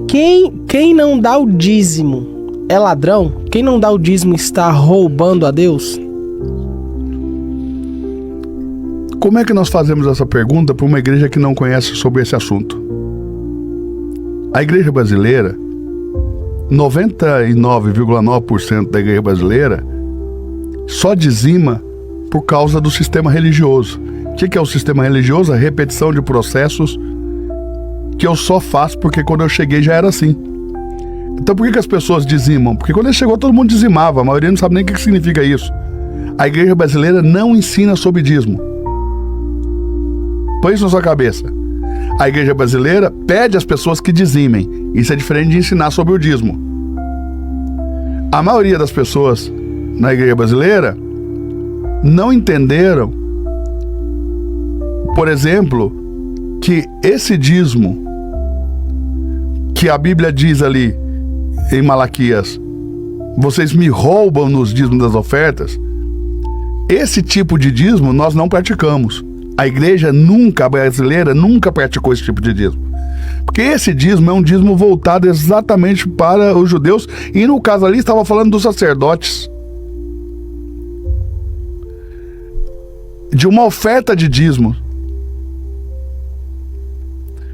Quem não dá o dízimo é ladrão? Quem não dá o dízimo está roubando a Deus? Como é que nós fazemos essa pergunta para uma igreja que não conhece sobre esse assunto? A igreja brasileira, 99,9% da igreja brasileira só dizima por causa do sistema religioso. O que é o sistema religioso? A repetição de processos que eu só faço porque quando eu cheguei já era assim. Então por que as pessoas dizimam? Porque quando ele chegou todo mundo dizimava, a maioria não sabe nem o que significa isso. A igreja brasileira não ensina sobre dízimo. Põe isso na sua cabeça. A igreja brasileira pede às pessoas que dizimem. Isso é diferente de ensinar sobre o dízimo. A maioria das pessoas na igreja brasileira não entenderam, por exemplo, que esse dízimo que a Bíblia diz ali em Malaquias, vocês me roubam nos dízimos das ofertas, esse tipo de dízimo nós não praticamos. A igreja brasileira nunca praticou esse tipo de dízimo. Porque esse dízimo é um dízimo voltado exatamente para os judeus, e no caso ali estava falando dos sacerdotes. De uma oferta de dízimo.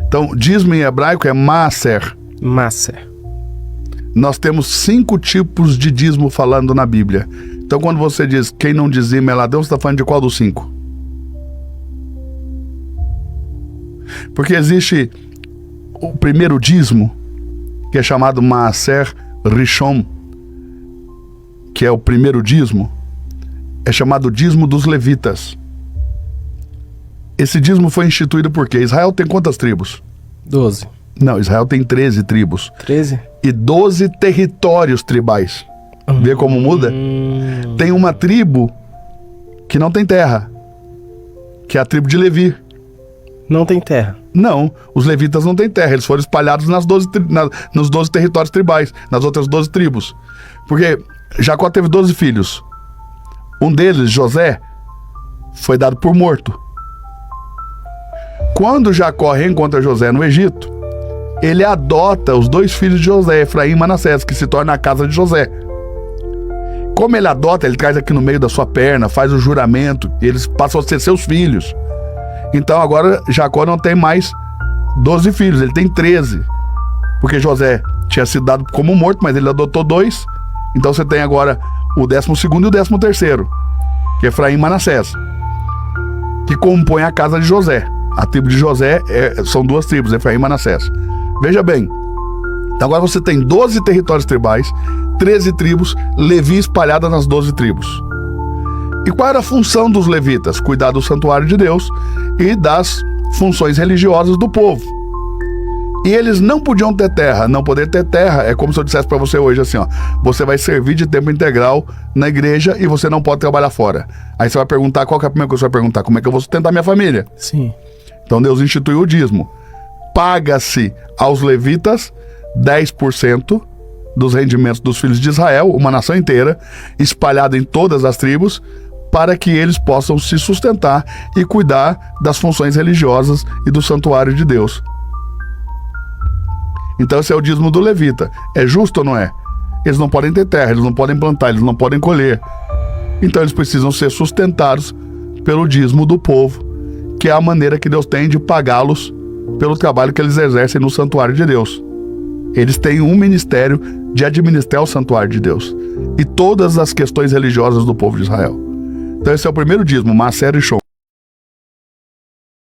Então, dízimo em hebraico é maaser. Maaser. Nós temos 5 tipos de dízimo falando na Bíblia. Então, quando você diz quem não dizima é ladrão, você está falando de qual dos 5? Porque existe o primeiro dízimo, que é chamado Maaser Rishon, que é o primeiro dízimo, é chamado dízimo dos levitas. Esse dízimo foi instituído por quê? Israel tem quantas tribos? 12. Não, Israel tem 13 tribos. 13? E 12 territórios tribais. Vê como muda? Tem uma tribo que não tem terra, que é a tribo de Levi. Não tem terra? Não, os levitas não têm terra, eles foram espalhados nos 12 territórios tribais, nas outras 12 tribos. Porque Jacó teve 12 filhos. Um deles, José, foi dado por morto. Quando Jacó reencontra José no Egito, ele adota os 2 filhos de José, Efraim e Manassés, que se torna a casa de José. Como ele adota, ele traz aqui no meio da sua perna, faz o juramento, eles passam a ser seus filhos. Então agora Jacó não tem mais 12 filhos, ele tem 13. Porque José tinha sido dado como morto, mas ele adotou 2. Então você tem agora o 12º e o 13º, que é Efraim e Manassés, que compõem a casa de José. A tribo de José são 2 tribos, Efraim e Manassés. Veja bem, então agora você tem 12 territórios tribais, 13 tribos, Levi espalhada nas 12 tribos. E qual era a função dos levitas? Cuidar do santuário de Deus e das funções religiosas do povo. E eles não podiam ter terra. Não poder ter terra é como se eu dissesse para você hoje assim, ó, você vai servir de tempo integral na igreja e você não pode trabalhar fora. Aí você vai perguntar, qual que é a primeira coisa que você vai perguntar? Como é que eu vou sustentar minha família? Sim. Então Deus instituiu o dízimo. Paga-se aos levitas 10% dos rendimentos dos filhos de Israel, uma nação inteira, espalhada em todas as tribos, para que eles possam se sustentar e cuidar das funções religiosas e do santuário de Deus. Então esse é o dízimo do levita. É justo ou não é? Eles não podem ter terra, eles não podem plantar, eles não podem colher. Então eles precisam ser sustentados pelo dízimo do povo, que é a maneira que Deus tem de pagá-los pelo trabalho que eles exercem no santuário de Deus. Eles têm um ministério de administrar o santuário de Deus e todas as questões religiosas do povo de Israel. Então esse é o primeiro dízimo, Maaser Rishon.